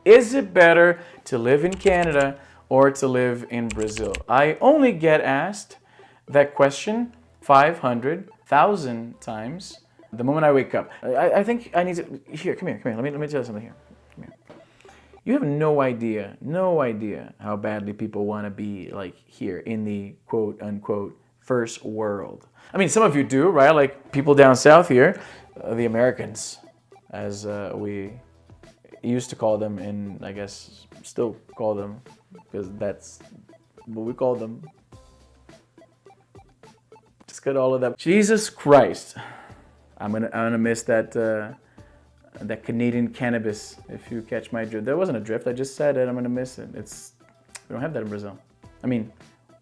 Is it better to live in Canada or to live in Brazil? I only get asked that question 500,000 times the moment I wake up. I think I need to, here, come here. Let me tell you something here. Come here. You have no idea how badly people want to be like here in the quote unquote first world. I mean, some of you do, right? Like people down south here, the Americans, as we used to call them, and I guess still call them, because that's what we call them. Just got all of that. Jesus Christ, I'm gonna miss that that Canadian cannabis. If you catch my drift, there wasn't a drift. I just said it. I'm gonna miss it. We don't have that in Brazil. I mean,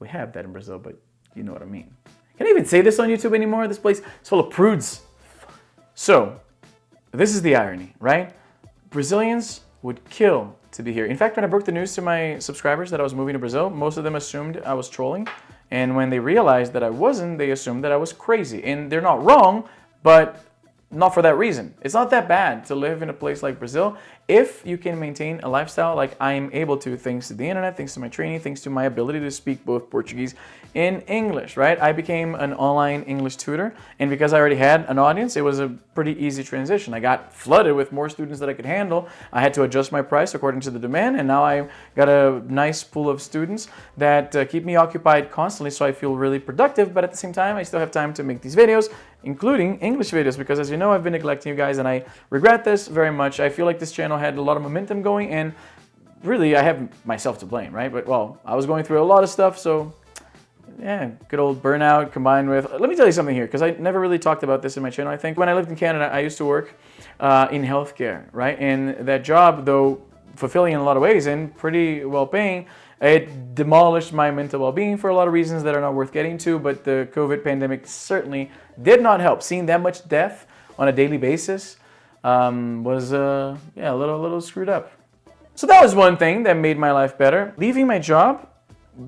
we have that in Brazil, but you know what I mean. Can I even say this on YouTube anymore? This place is full of prudes. So, this is the irony, right? Brazilians would kill to be here. In fact, when I broke the news to my subscribers that I was moving to Brazil, most of them assumed I was trolling. And when they realized that I wasn't, they assumed that I was crazy. And they're not wrong, but not for that reason. It's not that bad to live in a place like Brazil if you can maintain a lifestyle like I am able to, thanks to the internet, thanks to my training, thanks to my ability to speak both Portuguese and English, right? I became an online English tutor, and because I already had an audience, it was a pretty easy transition. I got flooded with more students that I could handle. I had to adjust my price according to the demand, and now I got a nice pool of students that keep me occupied constantly, so I feel really productive, but at the same time, I still have time to make these videos, including English videos, because as you know, I've been neglecting you guys, and I regret this very much. I feel like this channel had a lot of momentum going, and really, I have myself to blame, right? But, well, I was going through a lot of stuff, so yeah, good old burnout combined with... Let me tell you something here, because I never really talked about this in my channel. I think when I lived in Canada, I used to work in healthcare, right? And that job, though fulfilling in a lot of ways and pretty well paying, it demolished my mental well-being for a lot of reasons that are not worth getting to, but the COVID pandemic certainly did not help. Seeing that much death on a daily basis was yeah, a little screwed up. So that was one thing that made my life better. Leaving my job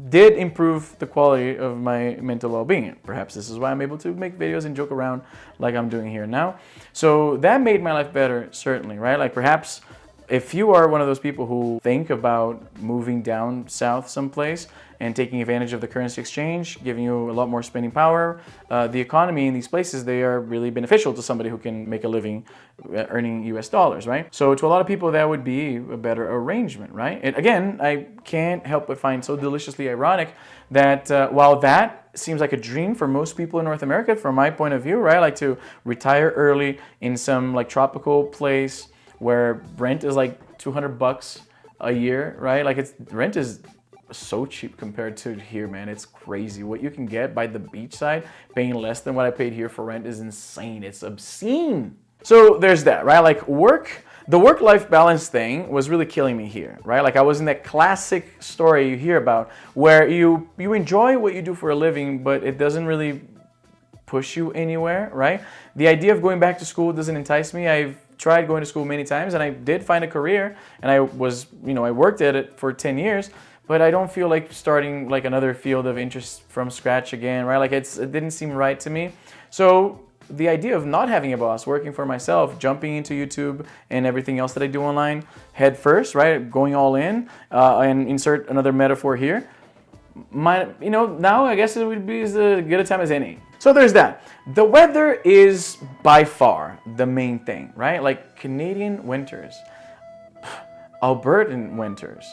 did improve the quality of my mental well-being. Perhaps this is why I'm able to make videos and joke around like I'm doing here now. So that made my life better, certainly, right? Like perhaps if you are one of those people who think about moving down south someplace and taking advantage of the currency exchange, giving you a lot more spending power, the economy in these places, they are really beneficial to somebody who can make a living earning US dollars, right? So to a lot of people, that would be a better arrangement, right? And again, I can't help but find so deliciously ironic that while that seems like a dream for most people in North America, from my point of view, right? Like to retire early in some like tropical place where rent is like $200 a year, right? Like rent is so cheap compared to here, man. It's crazy. What you can get by the beachside, paying less than what I paid here for rent is insane. It's obscene. So there's that, right? Like the work-life balance thing was really killing me here, right? Like I was in that classic story you hear about where you enjoy what you do for a living, but it doesn't really push you anywhere, right? The idea of going back to school doesn't entice me. I've tried going to school many times and I did find a career and I was, I worked at it for 10 years, but I don't feel like starting like another field of interest from scratch again, right? Like it didn't seem right to me. So the idea of not having a boss, working for myself, jumping into YouTube and everything else that I do online head first, right? Going all in, and insert another metaphor here. Now I guess it would be as good a time as any. So there's that. The weather is by far the main thing, right? Like Canadian winters, Albertan winters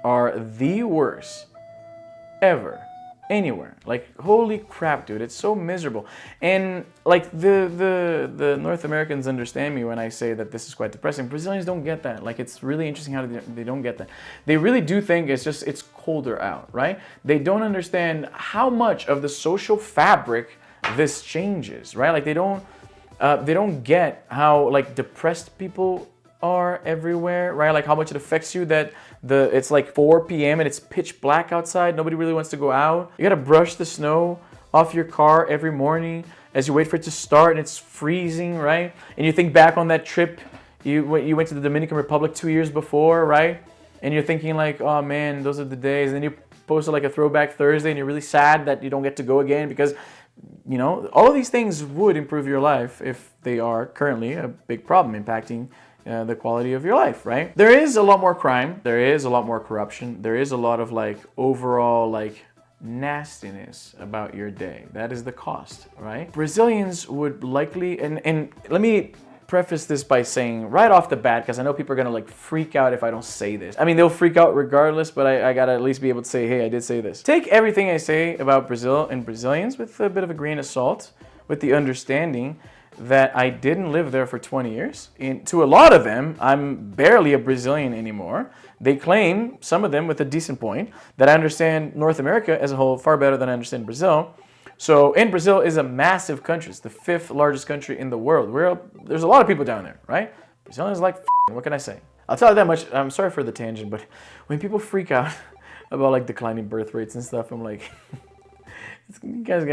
are the worst ever, anywhere. Like, holy crap, dude, it's so miserable. And like the North Americans understand me when I say that this is quite depressing. Brazilians don't get that. Like, it's really interesting how they don't get that. They really do think it's colder out, right? They don't understand how much of the social fabric this changes, right? Like they don't get how like depressed people are everywhere, right? Like how much it affects you that it's like 4 p.m. and it's pitch black outside. Nobody really wants to go out. You gotta brush the snow off your car every morning as you wait for it to start and it's freezing, right? And you think back on that trip you went to the Dominican Republic 2 years before, right? And you're thinking like, oh man, those are the days. And then you posted like a throwback Thursday and you're really sad that you don't get to go again because all of these things would improve your life if they are currently a big problem impacting the quality of your life, right? There is a lot more crime. There is a lot more corruption. There is a lot of like overall like nastiness about your day. That is the cost, right? Brazilians would likely, and let me preface this by saying right off the bat, because I know people are gonna like freak out if I don't say this. I mean, they'll freak out regardless, but I gotta at least be able to say, hey, I did say this. Take everything I say about Brazil and Brazilians with a bit of a grain of salt, with the understanding that I didn't live there for 20 years. To a lot of them, I'm barely a Brazilian anymore. They claim, some of them with a decent point, that I understand North America as a whole far better than I understand Brazil. So, and Brazil is a massive country. It's the 5th largest country in the world. There's a lot of people down there, right? Brazilians like what can I say? I'll tell you that much. I'm sorry for the tangent, but when people freak out about like declining birth rates and stuff, I'm like, you guys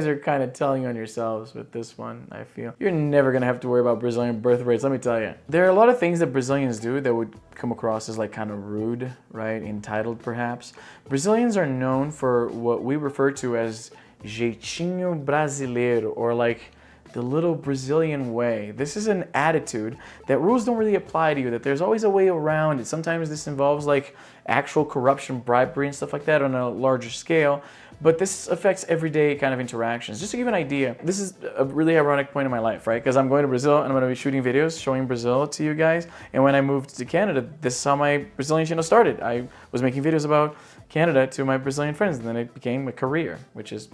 are kind of telling on yourselves with this one, I feel. You're never going to have to worry about Brazilian birth rates, let me tell you. There are a lot of things that Brazilians do that would come across as like kind of rude, right? Entitled, perhaps. Brazilians are known for what we refer to as jeitinho brasileiro, or like the little Brazilian way. This is an attitude that rules don't really apply to you, that there's always a way around it. Sometimes this involves like actual corruption, bribery, and stuff like that on a larger scale. But this affects everyday kind of interactions. Just to give you an idea, this is a really ironic point in my life, right? Because I'm going to Brazil and I'm going to be shooting videos showing Brazil to you guys. And when I moved to Canada, this is how my Brazilian channel started. I was making videos about Canada to my Brazilian friends, and then it became a career, which is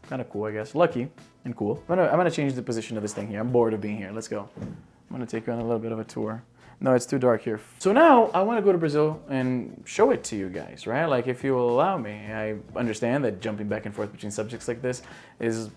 kind of cool, I guess. Lucky and cool. I'm gonna change the position of this thing here. I'm bored of being here. Let's go. I'm gonna take you on a little bit of a tour. No, it's too dark here. So now I want to go to Brazil and show it to you guys, right? Like, if you will allow me. I understand that jumping back and forth between subjects like this is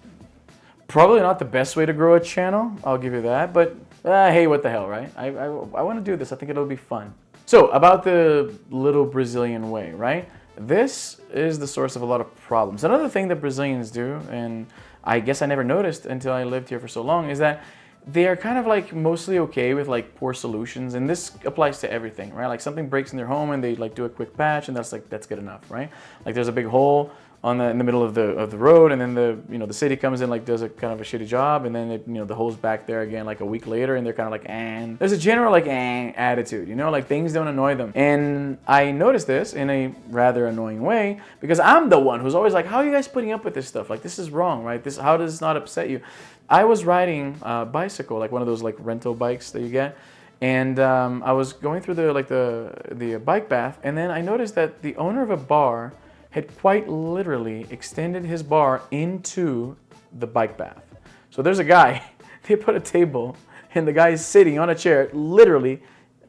probably not the best way to grow a channel. I'll give you that. But hey, what the hell, right? I want to do this. I think it'll be fun. So about the little Brazilian way, right? This is the source of a lot of problems. Another thing that Brazilians do, and I guess I never noticed until I lived here for so long, is that they are kind of like mostly okay with like poor solutions, and this applies to everything, right? Like something breaks in their home and they like do a quick patch, and that's good enough, right? Like there's a big hole in the middle of the road, and then the city comes in, like does a kind of a shitty job, and then the hole's back there again like a week later, and they're kind of like, and there's a general like attitude, like things don't annoy them. And I noticed this in a rather annoying way, because I'm the one who's always like, how are you guys putting up with this stuff? Like, this is wrong, right? How does this not upset you? I was riding a bicycle, like one of those like rental bikes that you get, and I was going through the bike path, and then I noticed that the owner of a bar had quite literally extended his bar into the bike path. So there's a guy, they put a table, and the guy is sitting on a chair, literally,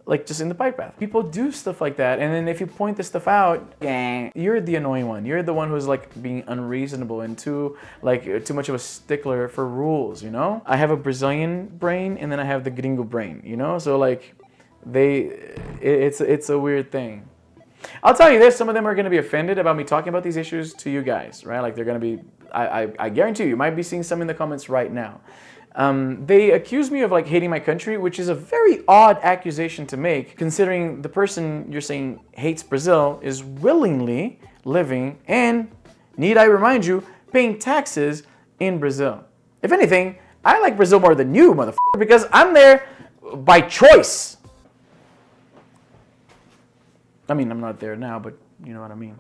like just in the bike path. People do stuff like that, and then if you point this stuff out, you're the annoying one. You're the one who's like being unreasonable and too much of a stickler for rules, I have a Brazilian brain, and then I have the gringo brain, So like, it's a weird thing. I'll tell you this, some of them are going to be offended about me talking about these issues to you guys, right? Like they're going to be, I guarantee you might be seeing some in the comments right now. They accuse me of like hating my country, which is a very odd accusation to make, considering the person you're saying hates Brazil is willingly living and, need I remind you, paying taxes in Brazil. If anything, I like Brazil more than you, motherfucker, because I'm there by choice. I mean, I'm not there now, but you know what I mean.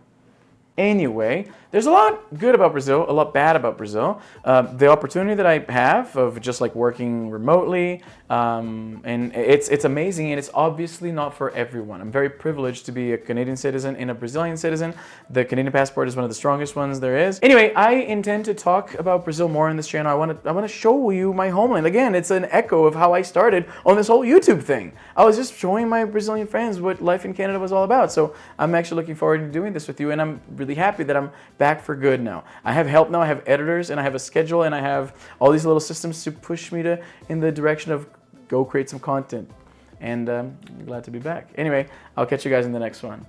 Anyway, there's a lot good about Brazil, a lot bad about Brazil. The opportunity that I have of just like working remotely, and it's amazing, and it's obviously not for everyone. I'm very privileged to be a Canadian citizen and a Brazilian citizen. The Canadian passport is one of the strongest ones there is. Anyway, I intend to talk about Brazil more in this channel. I want to show you my homeland. Again, it's an echo of how I started on this whole YouTube thing. I was just showing my Brazilian friends what life in Canada was all about. So I'm actually looking forward to doing this with you, and I'm really happy that I'm back for good now. I have help now, I have editors, and I have a schedule, and I have all these little systems to push me in the direction of go create some content. And I'm glad to be back. Anyway, I'll catch you guys in the next one.